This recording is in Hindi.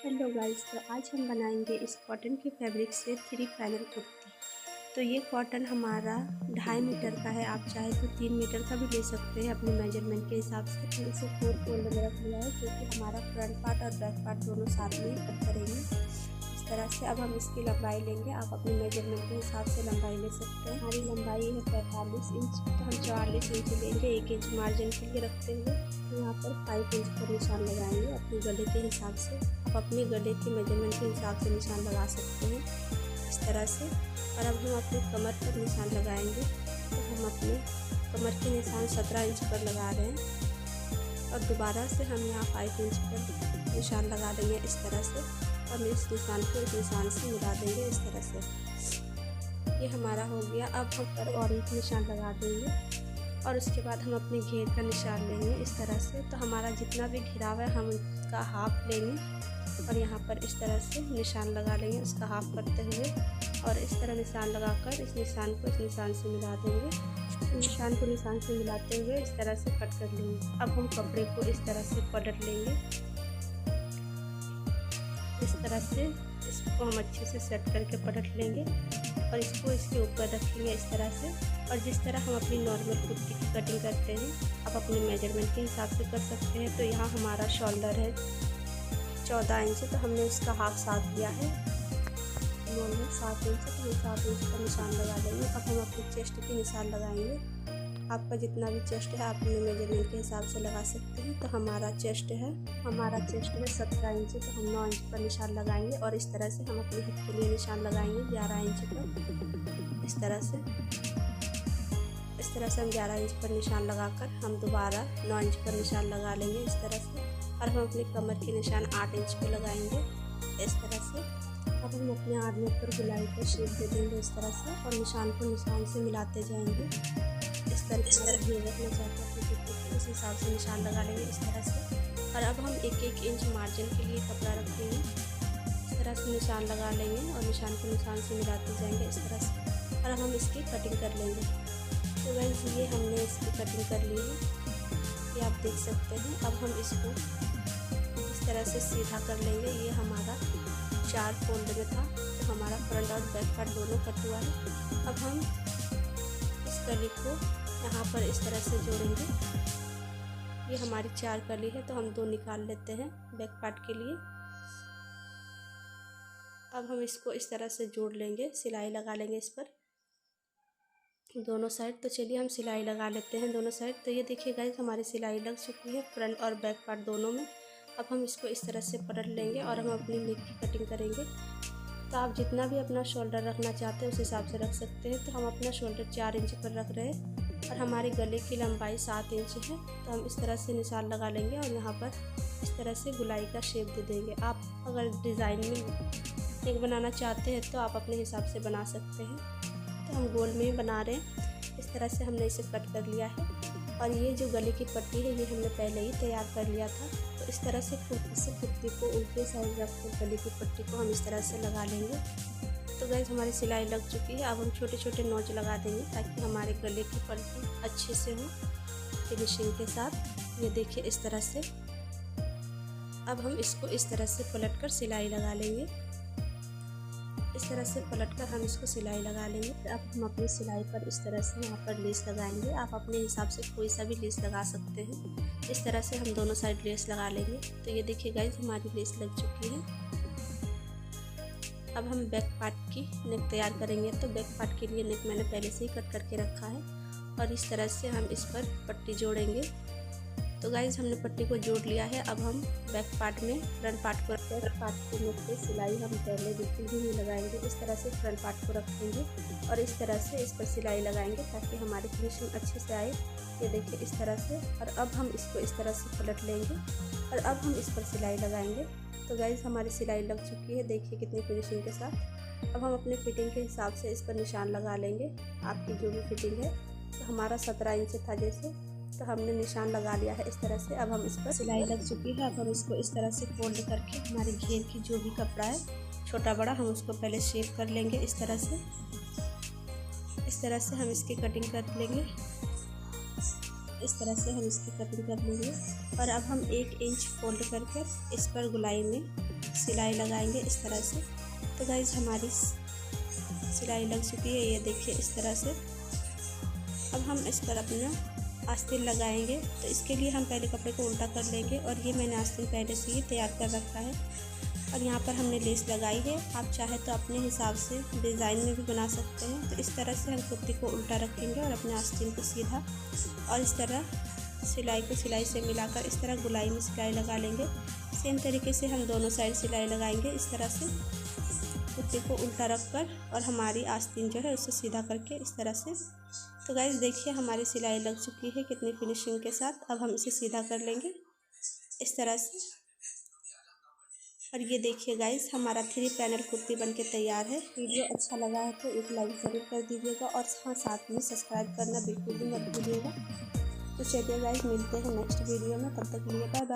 हेलो गाइस, तो आज हम बनाएंगे इस कॉटन के फैब्रिक से 3 पैनल कुर्ती। तो ये कॉटन हमारा 2.5 मीटर का है। आप चाहे तो 3 मीटर का भी ले सकते हैं अपने मेजरमेंट के हिसाब से। तो इसे 4 फोल्ड में रख लिया है क्योंकि हमारा फ्रंट पार्ट और बैक पार्ट दोनों साथ में कट करेंगे इस तरह से। अब हम इसकी लंबाई लेंगे, आप अपने मेजरमेंट के हिसाब से लंबाई ले सकते हैं। हमारी लंबाई है 45 इंच, तो हम 44 इंच लेंगे, 1 इंच मार्जिन के लिए रखते हुए। यहाँ पर 5 इंच पर निशान लगाएंगे अपने गले के हिसाब से। आप अपने गले के मेजरमेंट के हिसाब से निशान लगा सकते हैं इस तरह से। और अब हम अपने कमर पर निशान लगाएंगे, तो हम अपने कमर के निशान 17 इंच पर लगा रहे हैं। और दोबारा से हम यहाँ 5 इंच पर निशान लगा देंगे इस तरह से, और इस निशान को इस निशान से मिला देंगे इस तरह से। ये हमारा हो गया। अब हम पर और एक निशान लगा देंगे और उसके बाद हम अपने घेर का निशान लेंगे इस तरह से। तो हमारा जितना भी घिराव है हम उसका हाफ लेंगे और यहाँ पर इस तरह से निशान लगा लेंगे उसका हाफ करते हुए, और इस तरह निशान लगाकर इस निशान को इस निशान से मिला देंगे। निशान को निशान से मिलाते हुए इस तरह से कट कर लेंगे। अब हम कपड़े को इस तरह से पलट लेंगे इस तरह से। इसको हम अच्छे से सेट करके पलट लेंगे और इसको इसके ऊपर रखेंगे इस तरह से। और जिस तरह हम अपनी नॉर्मल कुर्ती की कटिंग करते हैं आप अपने मेजरमेंट के हिसाब से कर सकते हैं। तो यहाँ हमारा शोल्डर है 14 इंच, तो हमने उसका हाफ 7 दिया है। नॉर्मल 7 इंच, तो हम 7 इंच का निशान लगा लेंगे। अब हम अपने चेस्ट के निशान लगाएंगे। आपका जितना भी चेस्ट है आप अपने मेजरमेंट के हिसाब से लगा सकते हैं। तो हमारा चेस्ट है 17 इंच, तो हम 9 इंच पर निशान लगाएंगे। और इस तरह से हम अपने हिप के लिए निशान लगाएंगे 11 इंच पर इस तरह से। इस तरह से हम 11 इंच पर निशान लगाकर हम दोबारा 9 इंच पर निशान लगा लेंगे इस तरह से। और हम अपने कमर के निशान 8 इंच पर लगाएंगे इस तरह से। अब हम अपने आर्म पर गुलाई का शेप दे देंगे इस तरह से, और निशान को निशान से मिलाते जाएंगे इस तरह से। रखना चाहते हैं उस हिसाब से निशान लगा लेंगे इस तरह से। और अब हम 1-1 इंच मार्जिन के लिए कपड़ा रखेंगे इस तरह से, निशान लगा लेंगे और निशान को निशान से मिलाते जाएंगे इस तरह से। और अब हम इसकी कटिंग कर लेंगे। तो गाइस ये हमने इसकी कटिंग कर ली है, ये आप देख सकते हैं। अब हम इसको इस तरह से सीधा कर लेंगे। ये हमारा 4 फोल्ड में था, तो हमारा फ्रंट और बैक पार्ट दोनों कट हुआ है। अब हम इस कली को यहाँ पर इस तरह से जोड़ेंगे। ये हमारी 4 कली है, तो हम 2 निकाल लेते हैं बैक पार्ट के लिए। अब हम इसको इस तरह से जोड़ लेंगे, सिलाई लगा लेंगे इस पर दोनों साइड। तो चलिए हम सिलाई लगा लेते हैं दोनों साइड। तो ये देखिए गाइस हमारी सिलाई लग चुकी है फ्रंट और बैक पार्ट दोनों में। अब हम इसको इस तरह से पलट लेंगे और हम अपनी नेक की कटिंग करेंगे। तो आप जितना भी अपना शोल्डर रखना चाहते हैं उस हिसाब से रख सकते हैं। तो हम अपना शोल्डर 4 इंच पर रख रहे हैं और हमारे गले की लंबाई 7 इंच है। तो हम इस तरह से निशान लगा लेंगे और यहाँ पर इस तरह से गुलाई का शेप दे देंगे। आप अगर डिज़ाइन में नेक बनाना चाहते हैं तो आप अपने हिसाब से बना सकते हैं। तो हम गोल में ही बना रहे हैं इस तरह से। हमने इसे कट कर लिया है और ये जो गले की पट्टी है ये हमने पहले ही तैयार कर लिया था। तो इस तरह से कुर्ती को उल्टे साइड रखकर गले की पट्टी को हम इस तरह से लगा लेंगे। तो गाइस हमारी सिलाई लग चुकी है। अब हम छोटे छोटे नोच लगा देंगे ताकि हमारे गले की पट्टी अच्छे से हो फिनिशिंग के साथ। ये देखिए इस तरह से। अब हम इसको इस तरह से पलट कर सिलाई लगा लेंगे इस तरह से पलटकर हम इसको सिलाई लगा लेंगे। अब हम अपनी सिलाई पर इस तरह से यहाँ पर लेस लगाएंगे। आप अपने हिसाब से कोई सा भी लेस लगा सकते हैं। इस तरह से हम दोनों साइड लेस लगा लेंगे। तो ये देखिए गाइस हमारी लेस लग चुकी है। अब हम बैक पार्ट की नेक तैयार करेंगे। तो बैक पार्ट के लिए नेक मैंने पहले से ही कट करके रखा है और इस तरह से हम इस पर पट्टी जोड़ेंगे। तो गाइज हमने पट्टी को जोड़ लिया है। अब हम बैक पार्ट में फ्रंट पार्ट के नेक पे सिलाई हम पहले बिल्कुल भी नहीं लगाएंगे। इस तरह से फ्रंट पार्ट को रखेंगे और इस तरह से इस पर सिलाई लगाएंगे ताकि हमारी फिनिशिंग अच्छे से आए। ये देखिए इस तरह से। और अब हम इसको इस तरह से पलट लेंगे और अब हम इस पर सिलाई लगाएंगे। तो गाइज हमारी सिलाई लग चुकी है, देखिए कितनी फिनिशिंग के साथ। अब हम अपने फिटिंग के हिसाब से इस पर निशान लगा लेंगे, आपकी जो भी फिटिंग है। तो हमारा 17 इंच था जैसे, तो हमने निशान लगा लिया है इस तरह से। अब हम इस पर सिलाई लग चुकी है। अब हम इसको इस तरह से फोल्ड करके हमारे घेर की जो भी कपड़ा है छोटा बड़ा हम उसको पहले शेप कर लेंगे इस तरह से। इस तरह से हम इसकी कटिंग कर लेंगे इस तरह से हम इसकी कटिंग कर लेंगे। और अब हम 1 इंच फोल्ड करके इस पर गुलाई में सिलाई लगाएंगे इस तरह से। तो गाइस हमारी सिलाई लग चुकी है, ये देखिए इस तरह से। अब हम इस पर अपना आस्तीन लगाएंगे। तो इसके लिए हम पहले कपड़े को उल्टा कर लेंगे और ये मैंने आस्तीन पहले से ही तैयार कर रखा है और यहाँ पर हमने लेस लगाई है। आप चाहे तो अपने हिसाब से डिज़ाइन में भी बना सकते हैं। तो इस तरह से हम कुर्ती को उल्टा रखेंगे और अपने आस्तीन को सीधा, और इस तरह सिलाई को सिलाई से मिलाकर इस तरह गोलाई में सिलाई लगा लेंगे। सेम तरीके से हम दोनों साइड सिलाई लगाएंगे इस तरह से, कुर्ती को उल्टा रखकर और हमारी आस्तीन जो है उससे सीधा करके इस तरह से। तो गाइस देखिए हमारी सिलाई लग चुकी है कितनी फिनिशिंग के साथ। अब हम इसे सीधा कर लेंगे इस तरह से। और ये देखिए गाइस हमारा 3 पैनल कुर्ती बनके तैयार है। वीडियो अच्छा लगा है तो एक लाइक ज़रूर कर दीजिएगा और हाँ साथ में सब्सक्राइब करना बिल्कुल भी मत भूलिएगा। तो चलिए गाइस मिलते हैं नेक्स्ट वीडियो में, तब तक के लिए बाय बाय।